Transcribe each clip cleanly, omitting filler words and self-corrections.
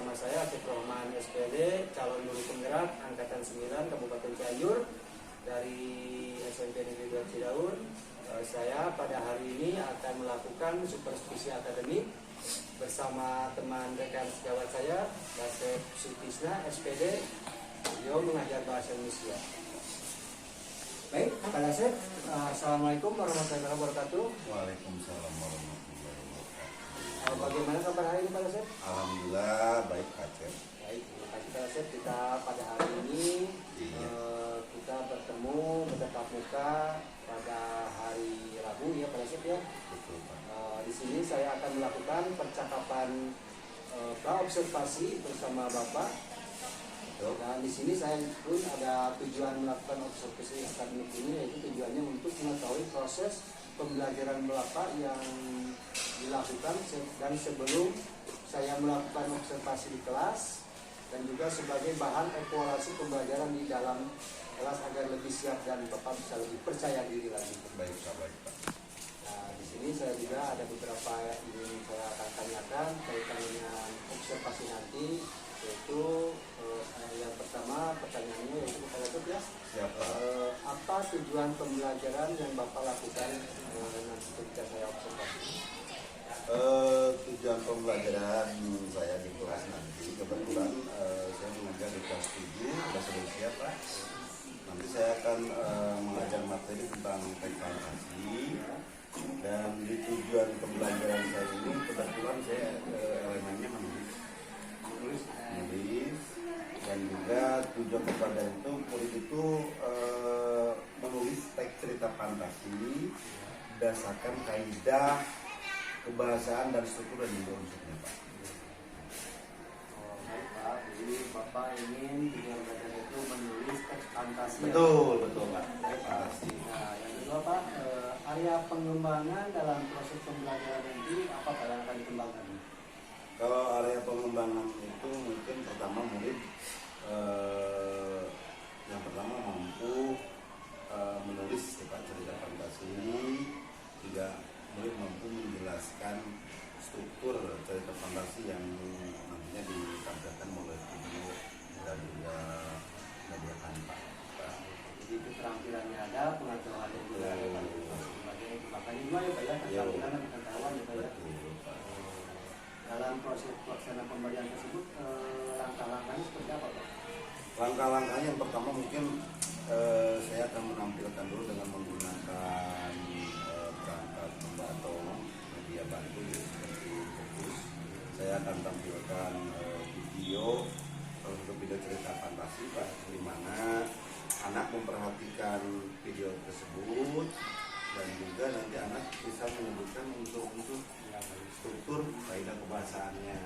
Nama saya Atif Rohman SPD, calon guru penggerak Angkatan 9 Kabupaten Cianjur dari SMP Negeri 2 Cidaun. Saya pada hari ini akan melakukan supervisi akademik bersama teman rekan sejawat saya, Dasep Sutisna SPD. Beliau mengajar bahasa Indonesia. Baik, Pak Dasep, Assalamualaikum warahmatullahi wabarakatuh. Waalaikumsalam warahmatullahi wabarakatuh. Bagaimana kabar hari ini, Pak Dasep? Alhamdulillah baik, Pak Cep. Baik, terima kasih Pak Dasep. Kita pada hari ini kita bertemu bertatap muka pada hari Rabu ya, Pak Dasep ya. Betul, Pak. Di sini saya akan melakukan percakapan praobservasi bersama Bapak. Dan di sini saya pun ada tujuan melakukan observasi akademik ini, yaitu tujuannya untuk mengetahui proses pembelajaran Bapak yang dilakukan dan sebelum saya melakukan observasi di kelas, dan juga sebagai bahan evaluasi pembelajaran di dalam kelas agar lebih siap dan Bapak bisa lebih percaya diri lagi. Baik, Pak. Baik, Pak. Nah, di sini saya juga ada beberapa yang ingin saya akan tanyakan kaitan dengan observasi nanti, yaitu yang pertama pertanyaannya yaitu kepada Bapak ya. Siapa? Apa tujuan pembelajaran yang Bapak lakukan nanti ketika saya observasi? Tujuan pembelajaran saya di kelas nanti kebetulan saya mengajar di kelas 7 bahasa Indonesia, Pak. Nanti saya akan mengajar materi tentang teks fantasi, dan di tujuan pembelajaran saya ini kebetulan saya elemennya menulis, dan juga tujuan pembelajaran itu murid itu menulis teks cerita fantasi berdasarkan kaidah kebahasaan dan struktur dan juga unsurnya, Pak. Baik Pak, jadi Bapak ingin tujuan belajar itu menulis teks fantasi. Betul, Pak. Fantasi. Nah, yang kedua Pak, area pengembangan dalam proses pembelajaran ini apa Pak yang akan dikembangkan? Kalau area pengembangan itu mungkin pertama murid yang pertama mampu menulis Pak cerita fantasi, juga murid mampu menjelaskan struktur cerita fantasi yang nantinya ditampilkan melalui video dan juga media tanpa. Jadi keterampilannya ada, pengetahuannya juga ada. Makanya dua ya Pak ya, keterampilan dan pengetahuan ya Pak ya. Dalam proses pelaksanaan pembelajaran tersebut, langkah-langkahnya seperti apa Pak? Langkah-langkahnya yang pertama mungkin saya akan menampilkan dulu dengan menggunakan perangkat atau media bantu seperti fokus. Saya akan tampilkan video, untuk video cerita fantasi Pak, di mana anak memperhatikan video tersebut, dan juga nanti anak bisa menyebutkan untuk struktur kaidah kebahasaannya.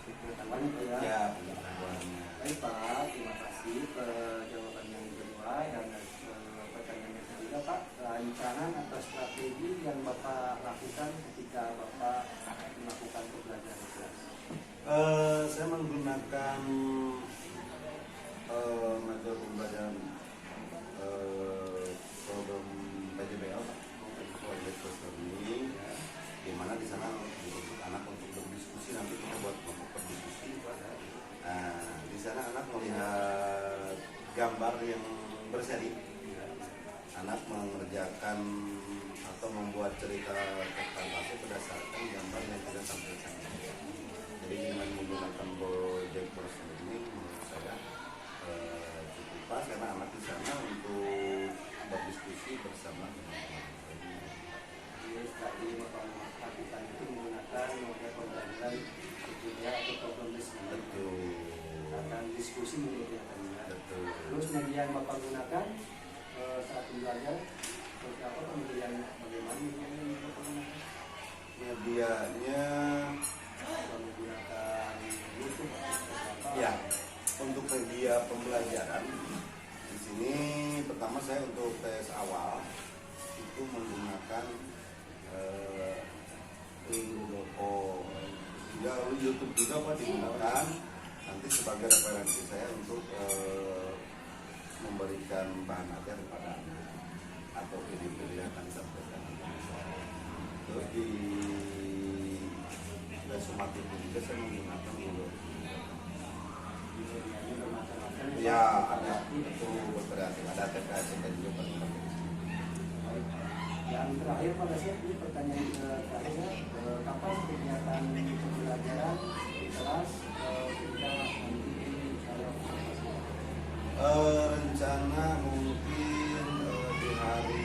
Pengetahuannya Pak ya. Ya, pengetahuannya. Baik Pak, terima kasih jawaban yang kedua, dan pertanyaan yang ketiga Pak, rancangan atau strategi yang Bapak lakukan ketika Bapak melakukan pembelajaran kelas. Saya menggunakan metode pembelajaran program PJBL, Project Based Learning, di mana di sana untuk anak untuk berdiskusi, nanti kita buat kelompok berdiskusi. Nah, di sana anak melihat gambar yang berseri. Anak mengerjakan atau membuat cerita teks fantasi berdasarkan gambar yang kita tampilkan. Jadi dengan menggunakan Project Based Learning menurut saya cukup pas, karena anak di sana untuk berdiskusi bersama teman-teman. Jadi tadi Bapak lakukan itu menggunakan model pembelajaran media atau program listening. Betul. Akan diskusi media tadinya. Betul. Terus media yang Bapak gunakan saat belajar seperti apa Pak, media yang bagaimana media yang Bapak gunakan? Medianya Bapak menggunakan YouTube atau apa? ya, untuk media pembelajaran di sini pertama saya untuk tes awal itu menggunakan YouTube juga Pak digunakan nanti sebagai referensi saya untuk memberikan bahan ajar kepada anak atau video-video yang akan disampaikan. Terus di sumatif juga saya menggunakan Google. kriterianya bermacam-macam. Ya ada itu berarti ada TKS dan juga berbagai. Baik. Yang terakhir Pak Kasih, ini pertanyaan terakhir, kapan kegiatan pembelajaran di kelas kita nanti Rencana mungkin di hari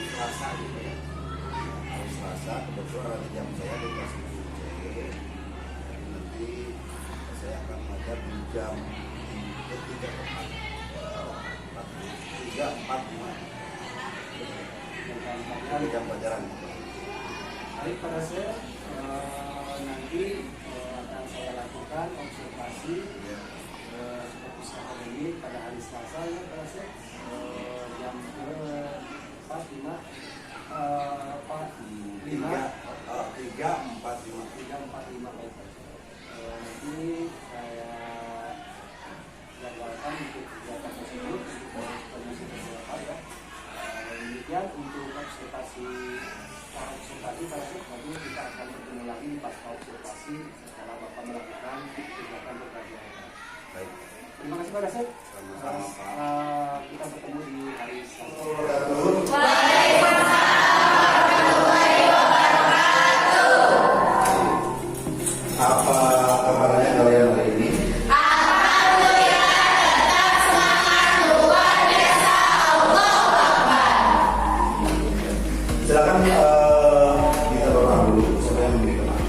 Selasa gitu ya. Hari Selasa kebetulan ada jam saya di kelas 7C. Jadi nanti saya akan mengajar di jam 3.45. Di jam pelajaran. Baik pada saya nanti akan saya lakukan observasi seperti sekarang ini pada hari Selasa ya pada saya jam 3.45 baik. Nanti saya jadwalkan untuk kegiatan tersebut permisi beberapa ya. Demikian untuk observasi pada saat nanti kita akan bertemu lagi pasca observasi setelah Bapak melakukan kegiatan pembelajaran. Baik. Terima kasih Pak Dasep. Sama-sama, Pak. Kita bertemu di hari Selasa. Apa kabarnya kalian hari ini? Silakan kita berdoa dulu supaya memberi kenal.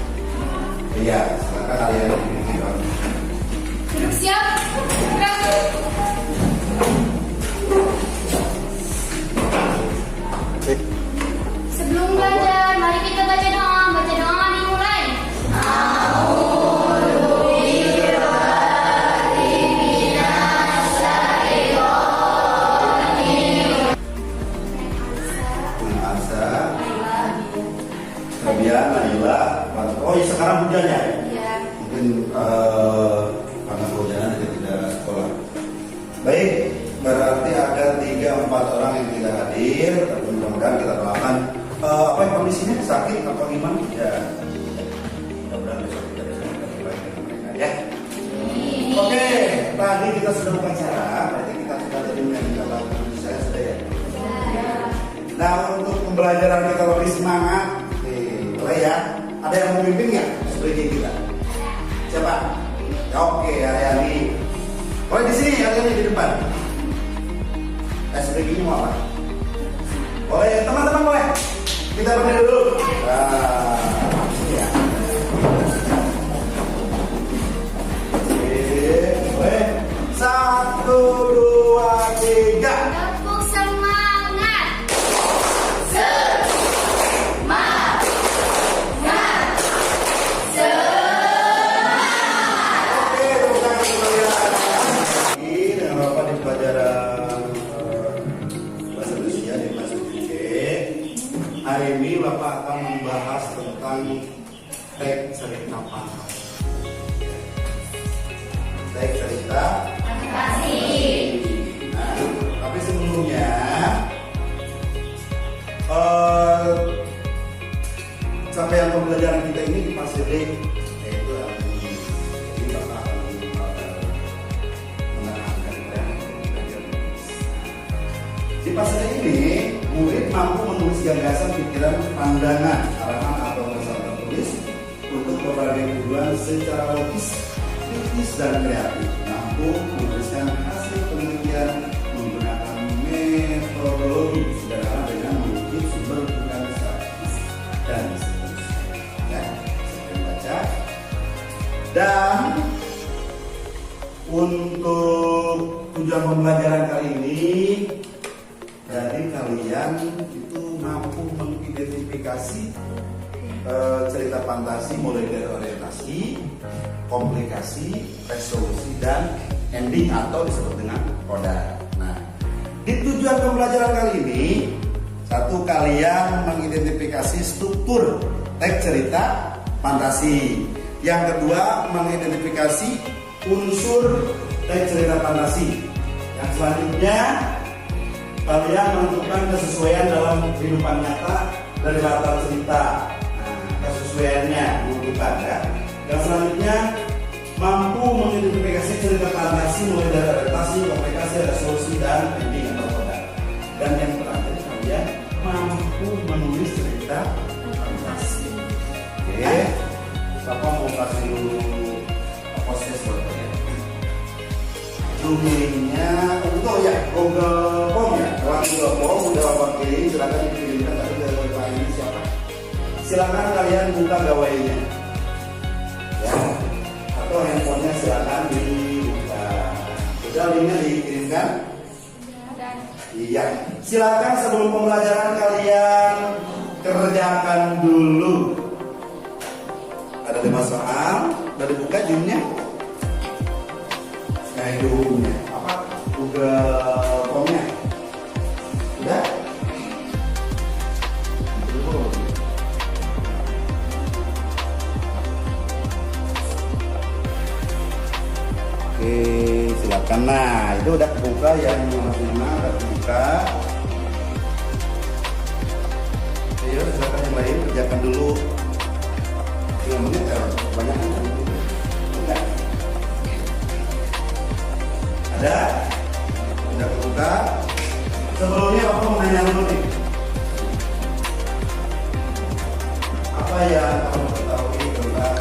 Iya, silakan kalian memberi kenal. Duduk siap. Gerak. Sebelum belajar, mari kita baca doa. Baca doa dimulai. Kemudian Nabila, oh ya sekarang hujan ya? Iya. Mungkin karena kehujanan jadi tidak sekolah. Baik, berarti ada 3-4 orang yang tidak hadir. Tapi mudah-mudahan kita doakan. Apa yang kondisinya sakit atau gimana? Ya, mudah-mudahan besok kita bisa baik dengan mereka ya. Oke, tadi kita sudah upacara, berarti kita sudah tadi menyampaikan saya sudah ya. Nah, untuk pembelajaran kita lebih semangat, boleh ya? Ada yang mau memimpin nggak SPG kita? Siapa? Ya, oke, Aryani. Boleh di sini, Aryani di depan. SPG-nya mau apa? Boleh, teman-teman boleh. Kita berdiri dulu. Nah, ya. Boleh. 1, 2, 3. Tepuk semangat. Oke, tepuk tangan kembalian. Ini dengan Bapak di pelajaran bahasa Indonesia di kelas 7C. Hari ini Bapak akan membahas tentang teks cerita pantas. Teks cerita. Nah, tapi sebelumnya capaian pembelajaran kita ini di fase D, yaitu ini Bapak akan menerangkan pembelajaran. Di fase D ini, murid mampu menulis gagasan, pikiran, pandangan, arahan atau pesan tertulis untuk berbagai tujuan secara logis, kritis dan kreatif. Mampu menuliskan hasil penelitian menggunakan metodologi sederhana dengan mengutip sumber bukan statis dan seterusnya. Ya, saya baca. Dan untuk tujuan pembelajaran kali ini, jadi kalian itu mampu mengidentifikasi cerita fantasi mulai dari orientasi, komplikasi, resolusi, dan ending atau disebut dengan coda. Nah, di tujuan pembelajaran kali ini, satu, kalian mengidentifikasi struktur teks cerita fantasi. Yang kedua, mengidentifikasi unsur teks cerita fantasi. Yang selanjutnya, kalian menentukan kesesuaian dalam kehidupan nyata dari latar cerita. Nah, kesesuaiannya menentukan ya. Yang selanjutnya, mampu mengidentifikasi cerita fantasi mulai dari adaptasi, komplikasi, resolusi, dan ending atau produk. Dan yang terakhir kalian mampu menulis cerita fantasi. Oke, Bapak mau kasih dulu proses buat kalian. Zoomingnya untuk ya Google Form ya. Kalau Google Form udah Bapak kirim, silakan dikirimkan tadi ke Pak ini siapa. Silakan kalian buka gawainya. Ya. Atau handphonenya silakan dibuka. Sudah linknya dikirimkan? Iya. Silakan sebelum pembelajaran kalian kerjakan dulu. Ada 5 soal. Udah dibuka Zoom-nya? Nah itu apa? Google Form-nya. Udah? Oke, silakan. Nah, itu udah kebuka yang lima udah kebuka. Ayo, silakan yang lain kerjakan dulu. 3 menit ya, banyak kan? Enggak. Ada? Udah kebuka. Sebelumnya aku mau nanya dulu nih. Apa yang kamu ketahui tentang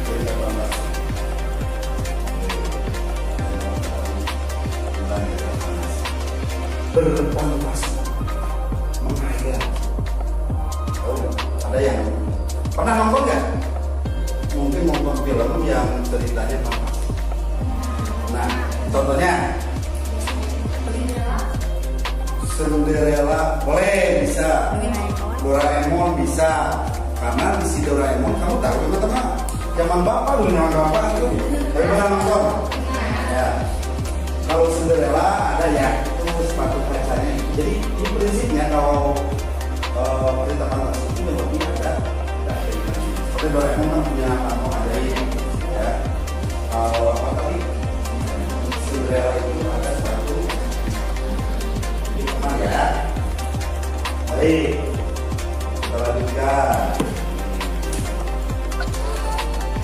cerita fantasi? Berfantasi, menghayal. Oh, ada yang pernah nonton nggak? Mungkin nonton film yang ceritanya fantasi. Nah, contohnya Cinderella boleh, bisa. Doraemon bisa. Karena di si Doraemon kamu tahu teman-teman, zaman bapak dulu nama bapak itu, tapi pernah nonton. Ya. Kalau Cinderella ada ya, itu sepatu kacanya. Jadi di prinsipnya kalau cerita fantasi itu memang ada. Seperti Doraemon kan punya kamu ada ya. Kalau apa tadi Cinderella itu ada sepatu di mana ya? Baik, kita lanjutkan.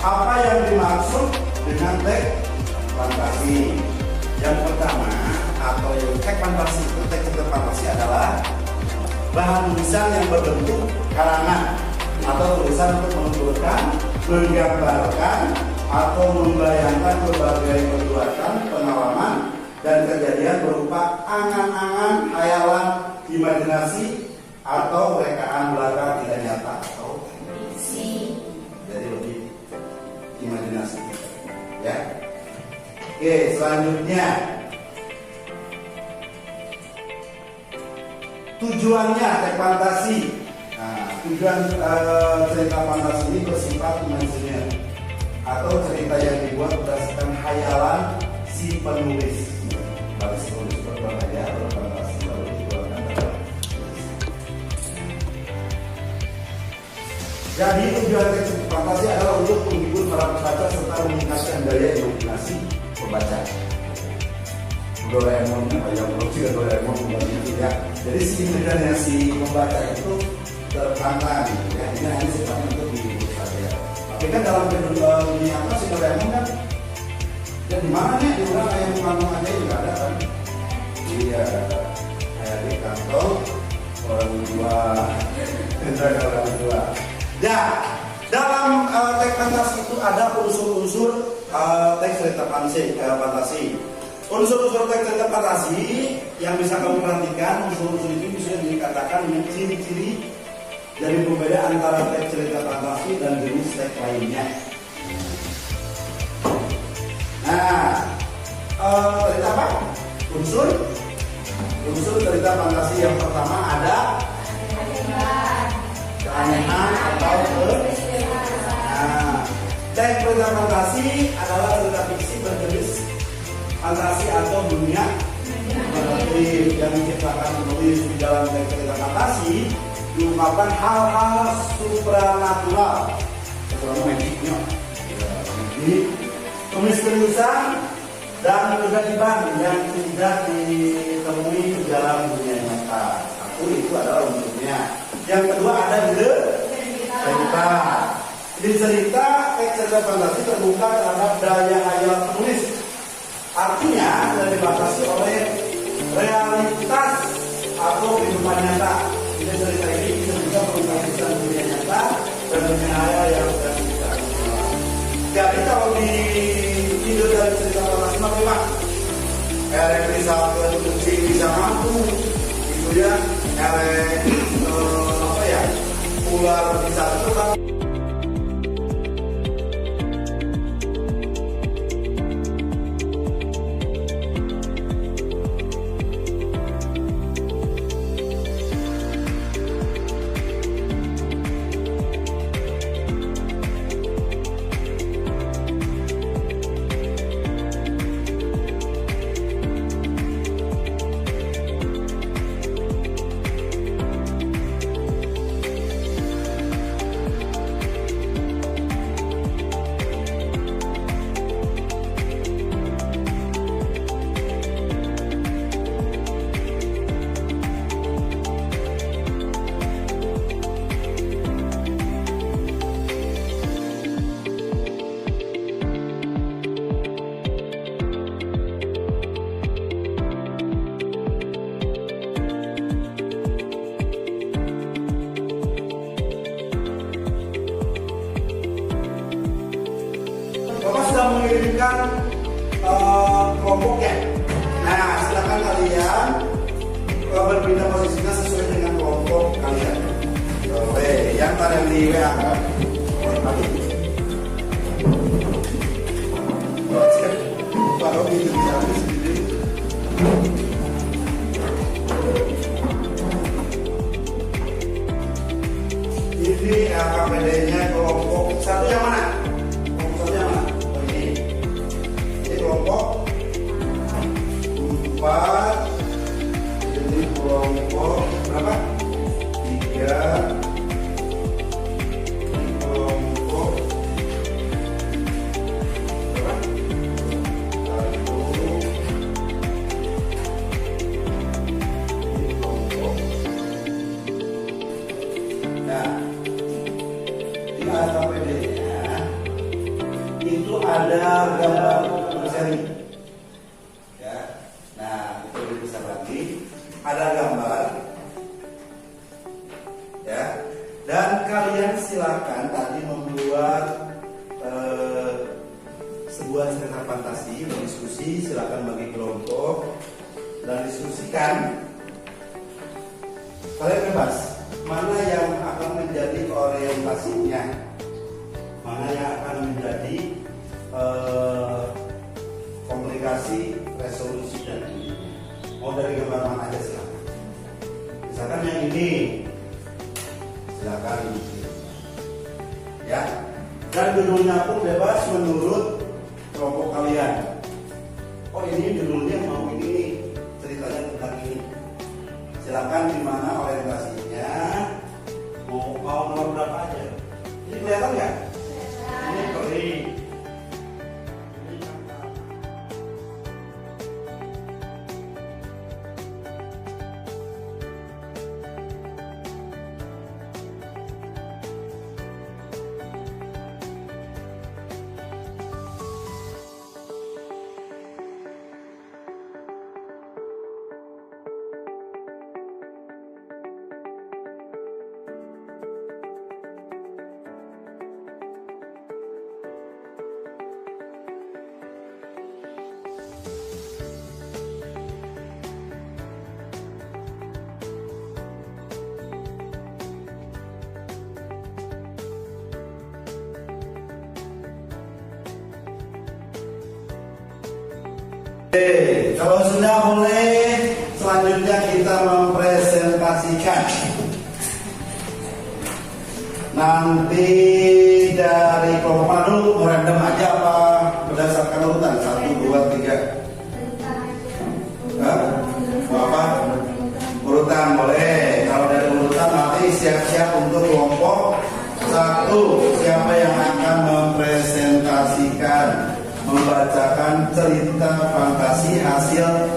Apa yang dimaksud dengan teks fantasi? Yang pertama atau yang teks fantasi itu teks fantasi adalah bahan tulisan yang berbentuk karangan atau tulisan untuk menuturkan, menggambarkan atau membayangkan berbagai perbuatan, pengalaman dan kejadian berupa angan-angan, hayalan, imajinasi atau rekaan belaka tidak nyata atau fiksi. Jadi lebih imajinasi, ya. Oke, selanjutnya tujuannya teks fantasi. Nah, tujuan cerita fantasi ini bersifat imajiner atau cerita yang dibuat berdasarkan hayalan si penulis. Bagi si penulis berbayar berfantasi lalu dikeluarkan dalam. Jadi tujuan teks fantasi adalah untuk menghibur para pembaca serta meningkatkan daya imajinasi pembaca. Doraemon yang produksi Doraemon itu ya. Jadi si imajinasi pembaca itu tertantang gitu ya. Ini hanya sifatnya untuk dihibur saja. Tapi kan dalam dunia apa si Doraemon kan? Ya di mana nih? Di orang kayak kampung aja juga ada kan? Iya, kayak di kantor orang tua, orang tua. Ya, dalam teks fantasi itu ada unsur-unsur teks cerita fantasi. Unsur-unsur teks cerita fantasi yang bisa kamu perhatikan, unsur-unsur itu bisa dikatakan dengan ciri-ciri dari pembeda antara teks cerita fantasi dan jenis teks lainnya. Nah, cerita apa? Unsur cerita fantasi yang pertama ada keanehan atau teks cerita fantasi adalah cerita fiksi berjenis fantasi atau dunia alternatif yang diciptakan penulis di dalam teks cerita fantasi diungkapkan hal-hal supranatural, magiknya, kemisteriusan dan kegaiban yang tidak ditemui di dalam dunia nyata. Satu itu adalah unsurnya. Yang kedua ada cerita. Di cerita cerita fantasi terbuka terhadap daya hayal penulis. Artinya tidak dibatasi oleh realitas atau kehidupan nyata. Jadi cerita ini bisa juga mengkaitkan dunia nyata dan dunia hayal yang sedang kita alami. Jadi kalau di ide dari cerita fantasi memang erek bisa kucing bisa mampu, gitu ya. Erek ular bisa terbang. Bapak sudah mengirimkan kelompoknya. Nah, silakan kalian berpindah posisinya sesuai dengan kelompok kalian. Oke, yang tadi di WA kan? Pak Robi itu bisa sendiri. Ini LKPD-nya kelompok satu yang mana? Kelompok 4. Jadi kelompok berapa? 3. Kelompok berapa? 1. Kelompok. Nah, di LKPD-nya itu ada gambar seri. Ya. Nah, itu lebih besar lagi. Ada gambar. Ya. Dan kalian silakan tadi membuat sebuah cerita fantasi, berdiskusi, silakan bagi kelompok dan diskusikan. Kalian bebas. Mana yang akan menjadi orientasinya? Mana yang akan menjadi komplikasi, resolusi dan ini. Mau dari gambar mana aja silakan. Misalkan yang ini, silakan. Ya. Dan judulnya pun bebas menurut kelompok kalian. Oh ini judulnya mau ini, ceritanya tentang ini. Silakan di mana orientasinya. Mau nomor berapa aja. Ini kelihatan nggak? Ini kering. Oke, kalau sudah mulai, selanjutnya kita mempresentasikan. Nanti dari kelompok mana dulu, random aja apa berdasarkan urutan 1, 2, 3. Apa? Urutan boleh. Kalau dari urutan nanti siap-siap untuk kelompok 1. Siapa yang akan mempresentasikan, membacakan cerita fantasi hasil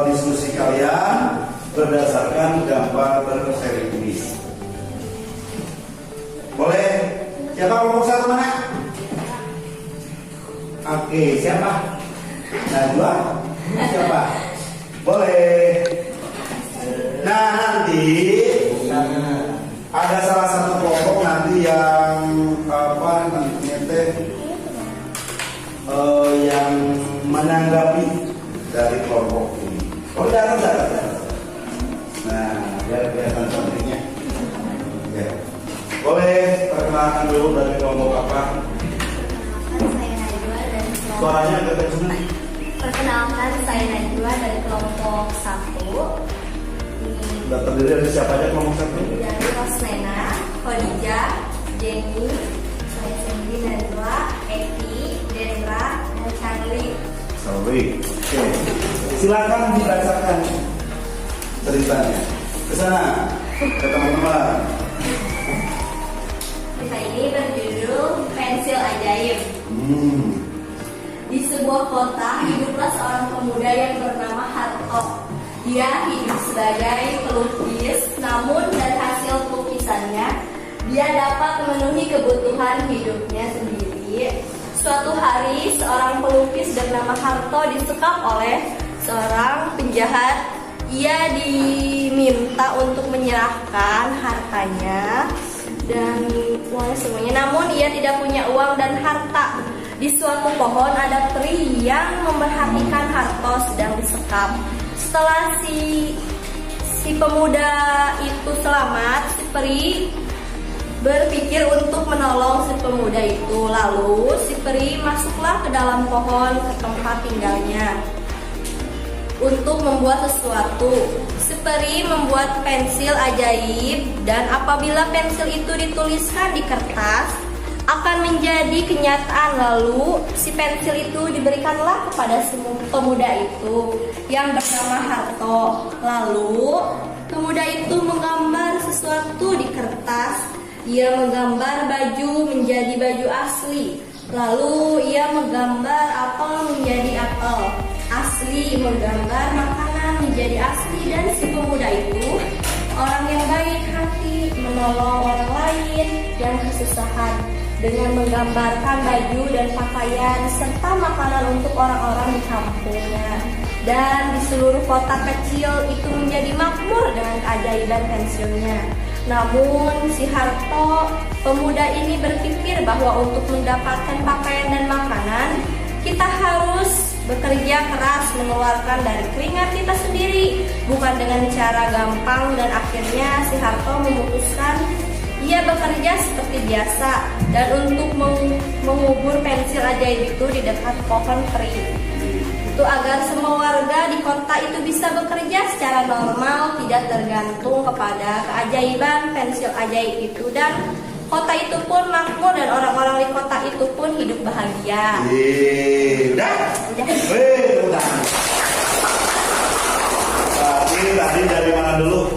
diskusi kalian berdasarkan gambar berseri ini. Boleh? Siapa kelompok 1 mana? Oke, siapa? Najwa? Siapa? Boleh. Nah, nanti ada salah satu kelompok nanti yang apa namanya teh yang menanggapi dari kelompok ini. Oh, jangan. Nah, biar kelihatan cantiknya. Ya. Boleh perkenalkan dulu dari kelompok apa? Saya Najwa dari kelompok. Suaranya agak kecil. Perkenalkan, saya Najwa dari kelompok 1. Sudah terdiri dari siapa aja kelompok 1? Dari Rosnena, Khadijah, Jenny, saya sendiri Najwa, Eki, Dendra, dan Charlie. Sorry. Oke. Silakan dibacakan ceritanya. Ke sana, ke teman-teman. Cerita ini berjudul Pensil Ajaib. Di sebuah kota hiduplah seorang pemuda yang bernama Harto. Dia hidup sebagai pelukis, namun dari hasil lukisannya dia dapat memenuhi kebutuhan hidupnya sendiri. Suatu hari seorang pelukis bernama Harto disekap oleh seorang penjahat. Ia diminta untuk menyerahkan hartanya dan uangnya semuanya, namun ia tidak punya uang dan harta. Di suatu pohon ada peri yang memperhatikan Harto sedang disekap. Setelah si pemuda itu selamat, si peri berpikir untuk menolong si pemuda itu. Lalu si peri masuklah ke dalam pohon ke tempat tinggalnya untuk membuat sesuatu. Si peri membuat pensil ajaib, dan apabila pensil itu dituliskan di kertas akan menjadi kenyataan. Lalu si pensil itu diberikanlah kepada pemuda itu yang bernama Harto. Lalu pemuda itu menggambar sesuatu di kertas. Ia menggambar baju menjadi baju asli. Lalu ia menggambar apel menjadi apel asli, menggambar makanan menjadi asli. Dan si pemuda itu orang yang baik hati, menolong orang lain yang kesusahan dengan menggambarkan baju dan pakaian serta makanan untuk orang-orang di kampungnya. Dan di seluruh kota kecil itu menjadi makmur dengan keajaiban pensilnya. Namun si Harto, pemuda ini berpikir bahwa untuk mendapatkan pakaian dan makanan kita harus bekerja keras, mengeluarkan dari keringat kita sendiri, bukan dengan cara gampang. Dan akhirnya si Harto memutuskan ia bekerja seperti biasa dan untuk mengubur pensil ajaib itu di dekat pohon peri. Itu agar semua warga di kota itu bisa bekerja secara normal, tidak tergantung kepada keajaiban pensil ajaib itu. Dan kota itu pun makmur dan orang-orang di kota itu pun hidup bahagia. Udah? Udah. Tadi dari mana dulu?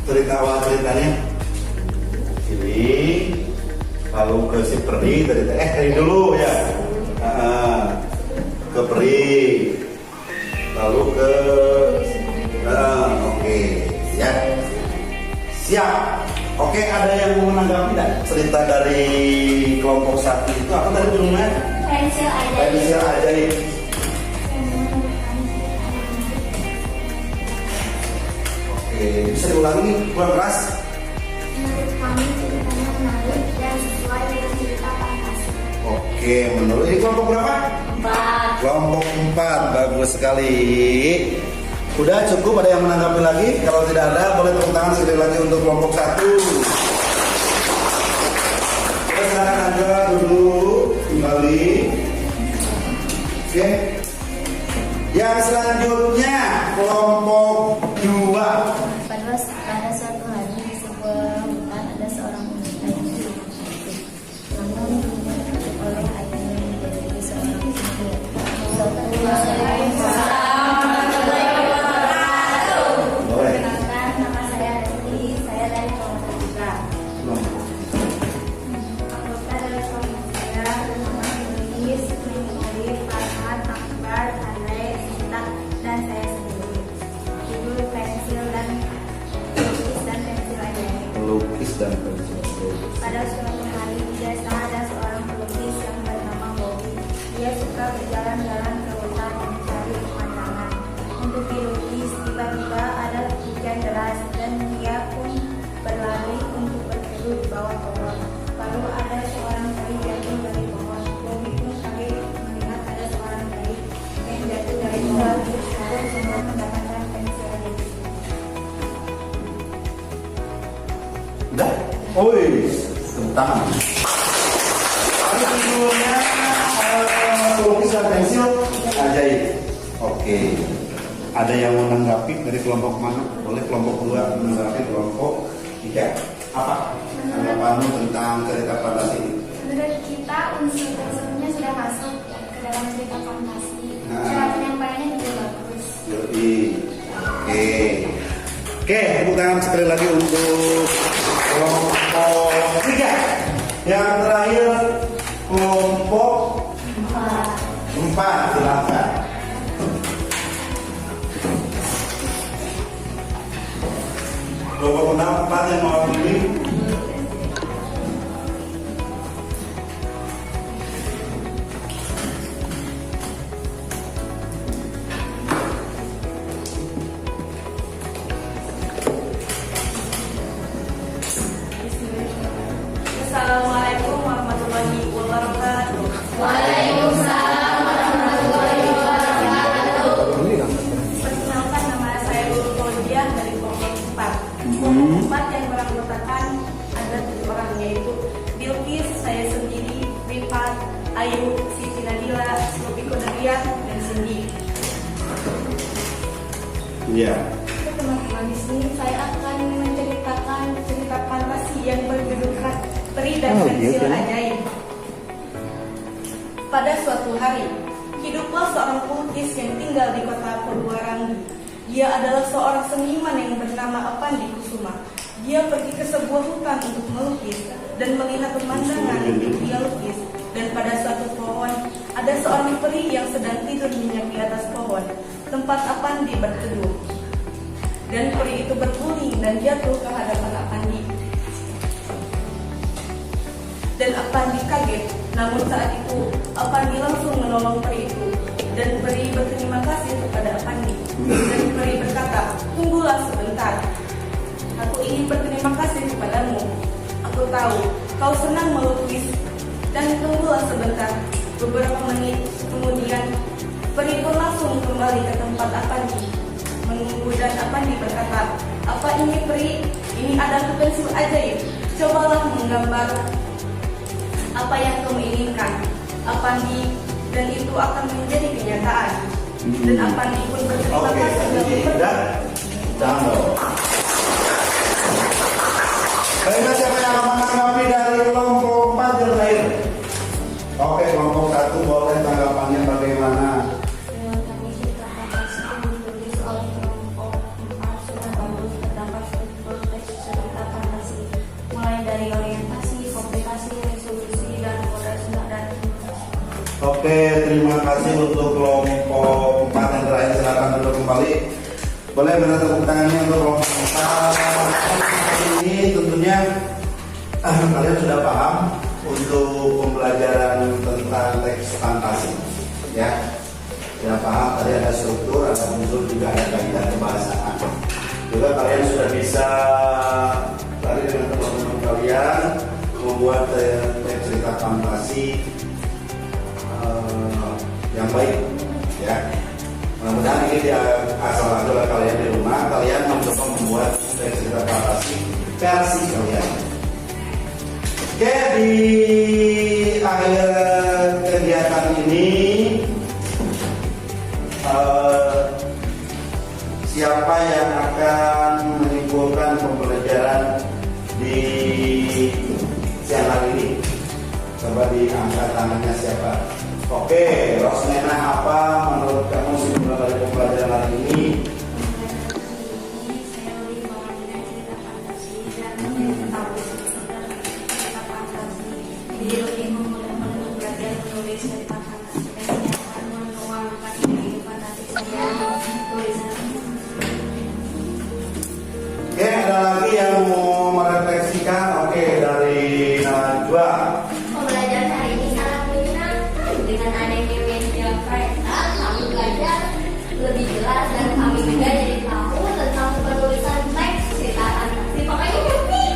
Cerita awal ceritanya. Ini lalu ke si peri dari dulu ya. Ke peri. Lalu ke oke ya. Siap. Oke, ada yang mau menanggapi tidak cerita dari kelompok 1 itu apa tadi judulnya? Pensil ajaib. Pensil ajaib. Oke, bisa diulangi kurang keras? Menurut kami ceritanya menarik dan sesuai dengan cerita fantasi. Oke, menurut ini kelompok berapa? 4. Kelompok 4, bagus sekali. Udah cukup, ada yang menanggapi lagi? Kalau tidak ada, boleh tepuk tangan sekali lagi untuk kelompok 1. Kita sekarang aja dulu kembali. Oke. Yang selanjutnya kelompok 2. Pada suatu hari di sebuah hutan ada seorang wanita yang hidup sakit. Namun dibunuh oleh ayahnya yang menjadi seorang sihir. Perkenalkan, nama saya Resti. Saya dari kelompok 3. Anggota dari kelompok saya bernama Indonis, Alif, Farhan, Akbar, Andre, Sinta, dan saya sendiri. Judul pensil dan lukis dan pensil ajaib. Lukis dan pensil. Pada suatu hari dia ada yang mau menanggapi dari kelompok mana? Boleh kelompok 2 menanggapi kelompok 3. Apa tanggapanmu tentang cerita fantasi ini? Menurut kita unsur-unsurnya sudah masuk ke dalam cerita fantasi. Nah. Cara penyampaiannya juga bagus. Yoi. Oke, tepuk tangan sekali lagi untuk kelompok 3. Yang terakhir kelompok 4, silakan. Kelompok 4 yang mau pilih. Assalamualaikum warahmatullahi wabarakatuh. Waalaikumsalam warahmatullahi wabarakatuh. Perkenalkan, nama saya Lulu Klaudia dari kelompok 4. Kelompok 4 yang beranggotakan ada 7 orang, yaitu Bilqis, saya sendiri, Rifat, Ayu, Siti Nadila, Sophie Kodarian, dan Cindy. Iya. Teman-teman, di sini saya akan menceritakan cerita fantasi yang berjudul Peri dan Pensil Ajaib. Pada suatu hari, hiduplah seorang pelukis yang tinggal di kota Purwarangi. Dia adalah seorang seniman yang bernama Apandi Kusuma. Dia pergi ke sebuah hutan untuk melukis dan melihat pemandangan yang dia lukis. Dan pada suatu pohon, ada seorang peri yang sedang tidur nyenyak di atas pohon, tempat Apandi berteduh. Dan peri itu berguling dan jatuh ke hadapan Apandi. Dan Apandi kaget, namun saat itu Apandi langsung menolong peri itu. Dan peri berterima kasih kepada Apandi. Dan peri berkata, tunggulah sebentar. Aku ingin berterima kasih kepadamu. Aku tahu kau senang melukis. Dan tunggulah sebentar. Beberapa menit kemudian, peri pun langsung kembali ke tempat Apandi. Menunggu dan Apandi berkata, apa ini peri? Ini adalah pensil ajaib. Cobalah menggambar apa yang kamu inginkan, Apandi, dan itu akan menjadi kenyataan. Dan Apandi pun berterima kasih. Jangan dong. Baiklah, siapa yang akan menanggapi dari kelompok 4 yang lain? Oke, kelompok 1 boleh tanggapannya bagaimana? Dengan kami cerita fantasi yang ditulis oleh kelompok 4 sudah bagus. Terdapat struktur teks cerita fantasi, mulai dari orientasi, komplikasi, resolusi, dan moda dan imitasi. Oke, terima kasih untuk kelompok 4 yang terakhir. Silakan duduk kembali. Boleh minta tepuk tangannya untuk kelompok 4. Ini tentunya kalian sudah paham untuk pembelajaran tentang teks fantasi, ya. Sudah paham, tadi ada struktur, ada unsur, juga ada kaidah kebahasaan. Juga kalian sudah bisa tadi dengan teman-teman kalian membuat teks cerita fantasi yang baik, ya. Mudah-mudahan ini asal adalah kalian di rumah, kalian mencoba membuat teks cerita fantasi versi kalian. Oke, di akhir kegiatan ini siapa yang akan menyimpulkan pembelajaran di siang hari ini? Coba diangkat tangannya siapa? Oke, Rosnena, apa menurut kamu kesimpulan dari pembelajaran hari ini? Saya lebih mengenai cerita fantasi dan mengetahui struktur cerita fantasi. Jadi lebih memudahkan untuk belajar menulis cerita fantasi dan akan menuangkan kehidupan nanti saya tulisan. Oke, ada lagi yang mau merefleksikan? Oke, dari Najwa. Pembelajaran hari ini sangat menyenangkan. Dengan adanya media mereka, kami belajar lebih jelas dan kami juga jadi tahu tentang penulisan teks cerita fantasi. Pokoknya happy.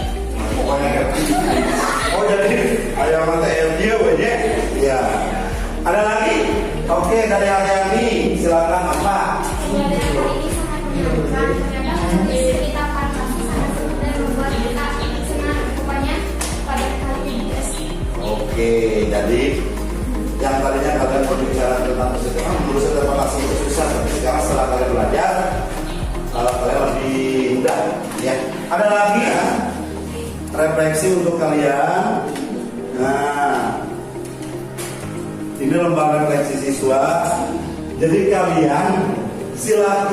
Pokoknya happy. Oh, jadi ayam mata dia aja. Ya. Ada lagi? Oke, dari Ariani, silakan apa? Pembelajaran hari ini sangat menyenangkan. Ternyata menulis cerita fantasi sangat seru dan membuat kita senang. Pokoknya pada kali ini. Oke, jadi yang tadinya kalian berbicara tentang persidangan, menurut saya transportasi itu susah, tapi sekarang setelah kalian belajar, kalian lebih mudah. Ya. Ada lagi ya, refleksi untuk kalian. Nah, ini lembar refleksi siswa. Jadi kalian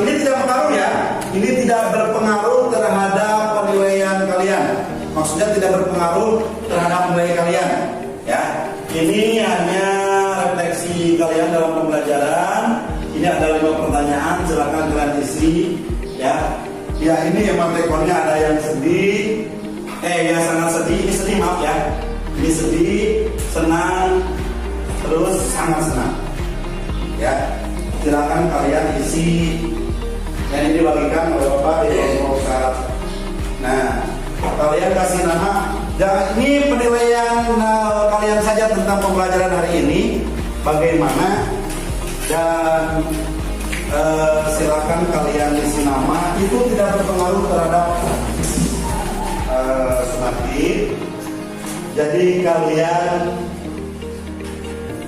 ini tidak berpengaruh ya. Ini tidak berpengaruh terhadap penilaian kalian. Maksudnya tidak berpengaruh terhadap nilai kalian. Ya, ini hanya refleksi kalian dalam pembelajaran. Ini ada 5 pertanyaan, silakan kalian isi. Ya, ya ini emotikonnya ada yang sedih. Ya sangat sedih. Ini sedih, maaf ya. Ini sedih, senang, terus sangat senang. Ya, silakan kalian isi. Dan ini dibagikan oleh Bapak di kelompok syarat. Nah, kalian kasih nama. Dan ini penilaian kalian saja tentang pembelajaran hari ini bagaimana, dan silakan kalian isi nama. Itu tidak berpengaruh terhadap sumatif. Jadi kalian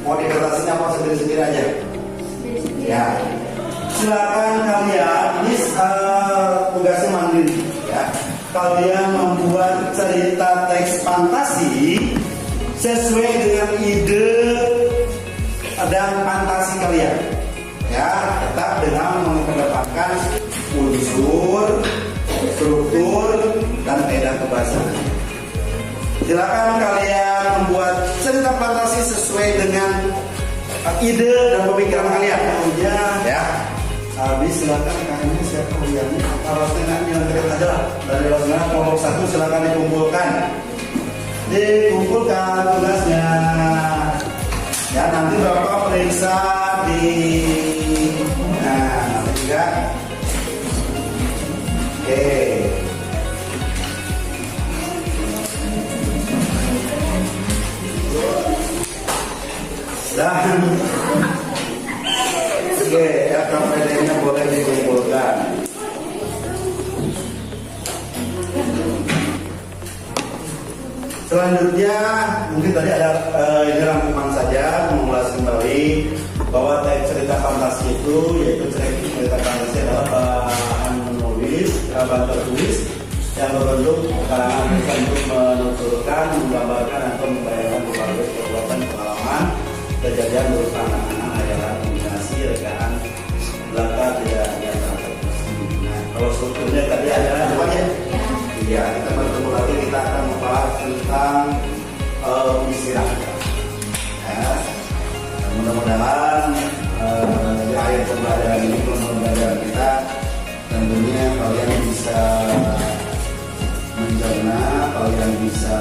mau di kertasnya apa sendiri-sendiri aja? Ya, silakan kalian. Ini tugasnya mandiri. Ya, kalian membuat cerita teks fantasi sesuai dengan ide dan fantasi kalian. Ya, tetap dengan mengedepankan unsur, struktur, dan faedah kebahasaan. Silakan kalian membuat cerita fantasi sesuai dengan ide dan pemikiran kalian. Ya. Habis silakan kalian siapa kuliahnya. Rosena yang dekat aja lah. Dari Rosena kelompok 1 silakan dikumpulkan. Dikumpulkan tugasnya. Ya, nanti Bapak periksa di nanti juga. Oke. Dan KPD-nya boleh dikumpulkan. Selanjutnya mungkin tadi ada ini rangkuman saja mengulas kembali bahwa teks cerita fantasi itu yaitu cerita fantasi adalah bahan menulis, bahan tertulis yang berbentuk karangan untuk menuturkan, menggambarkan atau membayangkan berbagai perbuatan pengalaman kejadian berupa anak-anak, hayalan, kombinasi, rekaan belaka tidak nyata tertulis. Nah, kalau strukturnya tadi adalah namanya. Ya, kita bertemu lagi, kita akan membahas tentang istilah. Ya, mudah-mudahan di akhir pembelajaran ini, pembelajaran kita, tentunya kalian bisa mencerna, kalian bisa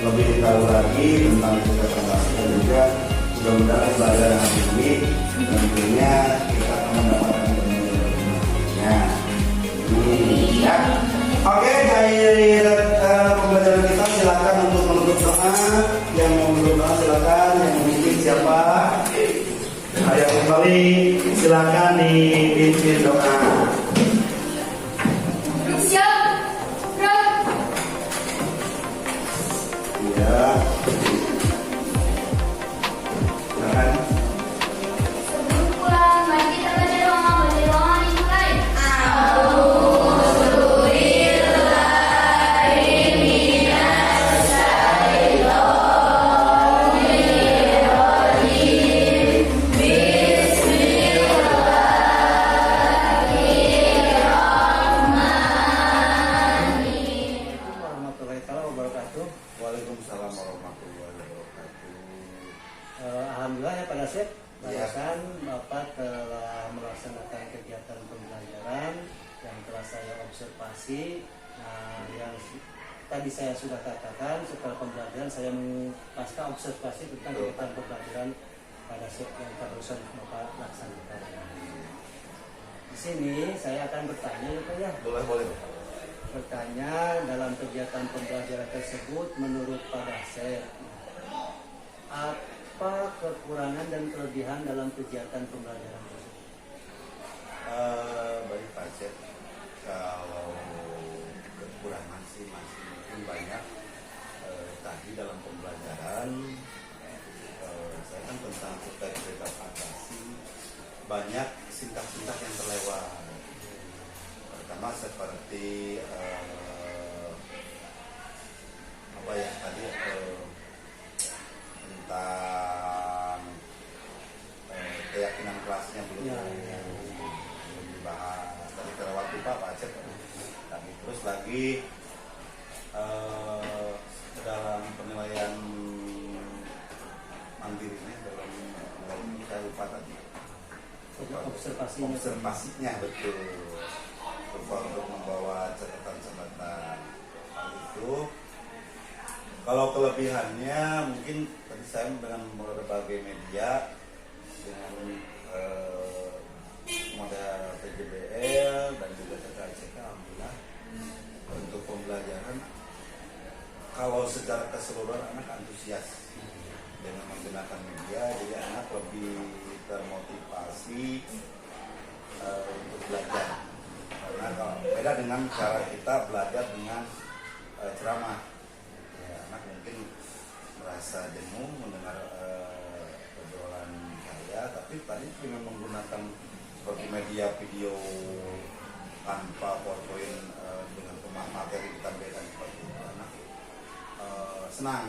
lebih tahu lagi tentang cerita fantasi, dan juga mudah-mudahan pembelajaran hari ini tentunya kita akan mendapatkan ilmu-ilmunya. Ya. Oke, dari pembelajaran kita silakan untuk menutup doa. Yang mau menutup doa silakan. Yang memimpin siapa? Ayo kembali, silakan dipimpin doa. Ya. Sebelum pulang, mari kita baca doa dimulai. Waalaikumsalam warahmatullahi wabarakatuh. Alhamdulillah ya Pak Nasib, Ya. barusan Bapak telah melaksanakan kegiatan pembelajaran yang telah saya observasi. Nah, yang tadi saya sudah katakan, setelah pembelajaran saya pasca observasi tentang kegiatan pembelajaran pada set yang barusan Bapak laksanakan. Di sini saya akan bertanya ya Pak ya. Boleh. Bertanya dalam kegiatan pembelajaran tersebut menurut Pak Dasep, apa kekurangan dan kelebihan dalam kegiatan pembelajaran tersebut? Baik Pak Cep, kalau kekurangan sih masih mungkin banyak. Tadi dalam pembelajaran menjelaskan tentang cerita fantasi, banyak sintak-sintak yang terlewat. Pertama seperti apa ya tadi tentang keyakinan kelasnya belum dibahas. Tadi terlewat Pak Acep. Tapi terus lagi dalam penilaian mandirinya dalam saya lupa tadi observasinya betul berupa untuk membawa catatan-catatan hal itu. Kalau kelebihannya mungkin tadi saya dengan berbagai media dengan model PJBL dan juga TKICK, alhamdulillah untuk pembelajaran kalau secara keseluruhan anak antusias dengan menggunakan media, jadi anak lebih termotivasi untuk belajar. Karena kalau beda dengan cara kita belajar dengan ceramah, ya, anak mungkin merasa jenuh mendengar obrolan saya, tapi tadi dengan menggunakan seperti media video tanpa PowerPoint dengan materi ditampilkan seperti itu, anak senang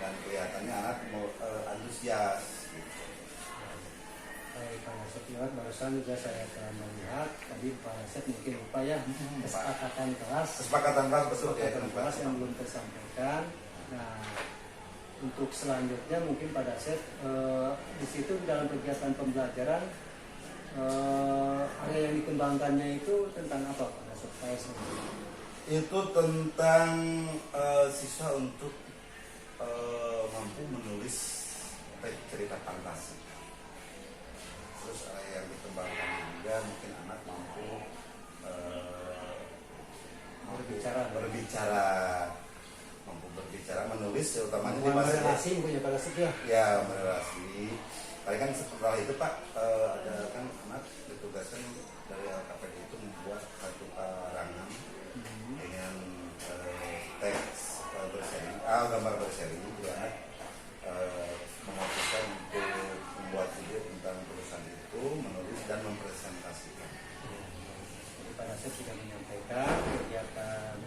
dan kelihatannya anak antusias. Baik, Pak Nasib, barusan juga saya telah melihat tadi Pak Nasib mungkin lupa ya kesepakatan kelas Betul ya, kelas yang belum tersampaikan. Nah, untuk selanjutnya mungkin Pak Nasib di situ dalam kegiatan pembelajaran area yang dikembangkannya itu tentang apa Pak Nasib? Itu tentang siswa untuk mampu menulis cerita fantasi. Terus yang dikembangkan juga mungkin anak mampu berbicara, menulis, utamanya di bahasa relasi mungkin ya Pak Nasib ya. Ya, berrelasi. Tapi kan setelah itu Pak ada kan anak ditugaskan dari LKPD itu membuat satu karangan dengan teks berseri, gambar berseri. Jadi anak memutuskan untuk membuat video tentang tulisan itu, menulis dan mempresentasikan. Jadi Pak Nasib sudah menyampaikan kegiatan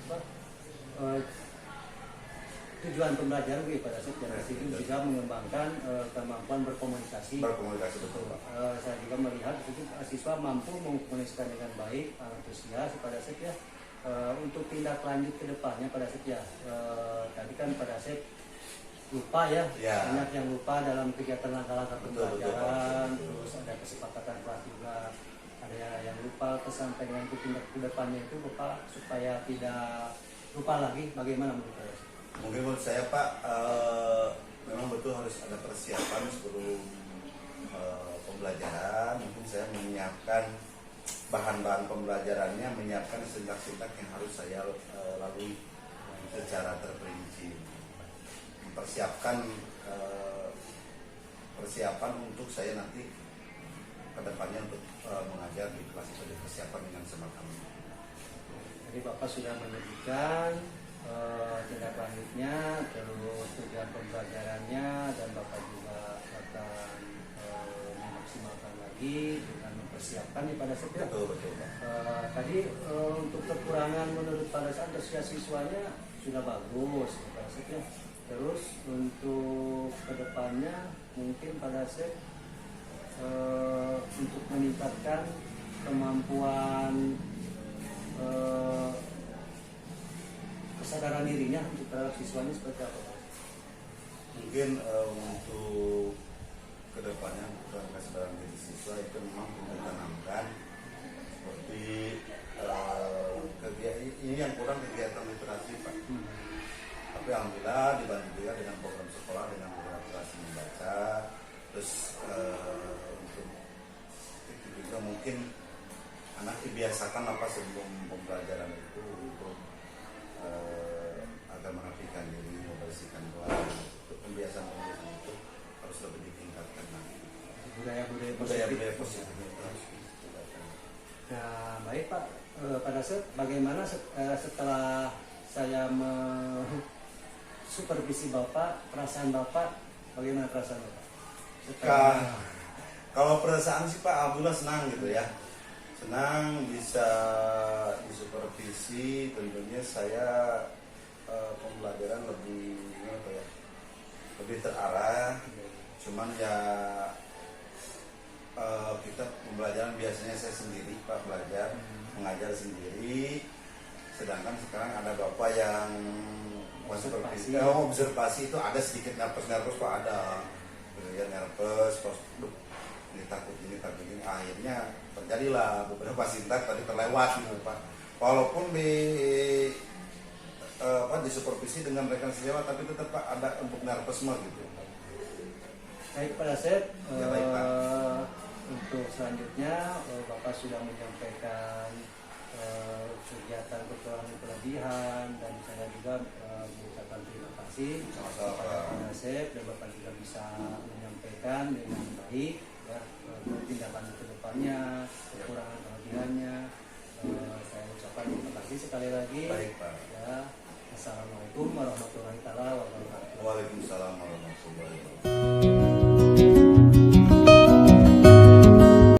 tujuan pembelajaran Pak Nasib dan di situ juga mengembangkan kemampuan berkomunikasi. Betul Pak. Saya juga melihat itu siswa mampu mengkomunikasikan dengan baik, antusias Pak Nasib ya. Untuk tindak lanjut ke depannya Pak Nasib ya. Tadi kan Pak Nasib lupa ya, banyak yang lupa dalam kegiatan langkah-langkah pembelajaran, terus ada kesepakatan kelas juga, ada yang lupa kesampaian itu tindak ke depannya itu Bapak supaya tidak lupa lagi, bagaimana menurut Pak? Mungkin menurut saya Pak, memang betul harus ada persiapan sebelum pembelajaran. Mungkin saya menyiapkan bahan-bahan pembelajarannya, menyiapkan sintak-sintak yang harus saya lalui secara terperinci. Mempersiapkan persiapan untuk saya nanti ke depannya untuk mengajar di kelas itu, persiapan dengan semacamnya. Jadi Bapak sudah menyebutkan tindak lanjutnya, terus tujuan pembelajarannya, dan Bapak juga akan memaksimalkan lagi dengan mempersiapkan pada setiap. Betul. Tadi untuk kekurangan menurut pada saat antusias siswanya sudah bagus pada setiap. Terus untuk kedepannya mungkin pada set untuk meningkatkan kemampuan kesadaran dirinya untuk terhadap siswanya seperti apa? Mungkin untuk kedepannya kesadaran diri siswa itu memang ditanamkan seperti ini yang kurang kegiatan literasi Pak. Tapi alhamdulillah dibantu juga dengan program sekolah dengan beberapa kelas membaca. Terus untuk itu juga mungkin anak dibiasakan apa sebelum pembelajaran itu untuk agar merapikan diri, membersihkan kelas. Untuk pembiasaan itu harus lebih ditingkatkan lagi. Budaya-budaya positif itu harus ditingkatkan. Nah, baik Pak, pada saat bagaimana setelah saya supervisi Bapak, perasaan Bapak, bagaimana perasaan Bapak? Kalau perasaan sih Pak, alhamdulillah senang gitu ya. Senang bisa disupervisi, tentunya saya pembelajaran lebih apa ya, lebih terarah. Cuman ya kita pembelajaran biasanya saya sendiri Pak, belajar mengajar sendiri, sedangkan sekarang ada Bapak yang observasi itu ada sedikit nervous Pak, ada ya nervous, ini takut ini, akhirnya terjadilah beberapa sintak tadi terlewat gitu Pak. Walaupun di disupervisi dengan rekan sejawat, tapi tetap Pak ada empuk nervous gitu. Baik Pak Dasep, Ya, baik, Pak. untuk selanjutnya Bapak sudah menyampaikan kegiatan kekurangan kelebihan, dan saya juga mengucapkan terima kasih Sama-sama, kepada Pak. Pak Dasep, dan Bapak juga bisa menyampaikan dengan baik ya tindakan ke depannya, kekurangan kelebihannya. Saya ucapkan terima kasih sekali lagi. Baik Pak. Ya, Assalamualaikum warahmatullahi wabarakatuh. Waalaikumsalam warahmatullahi wabarakatuh.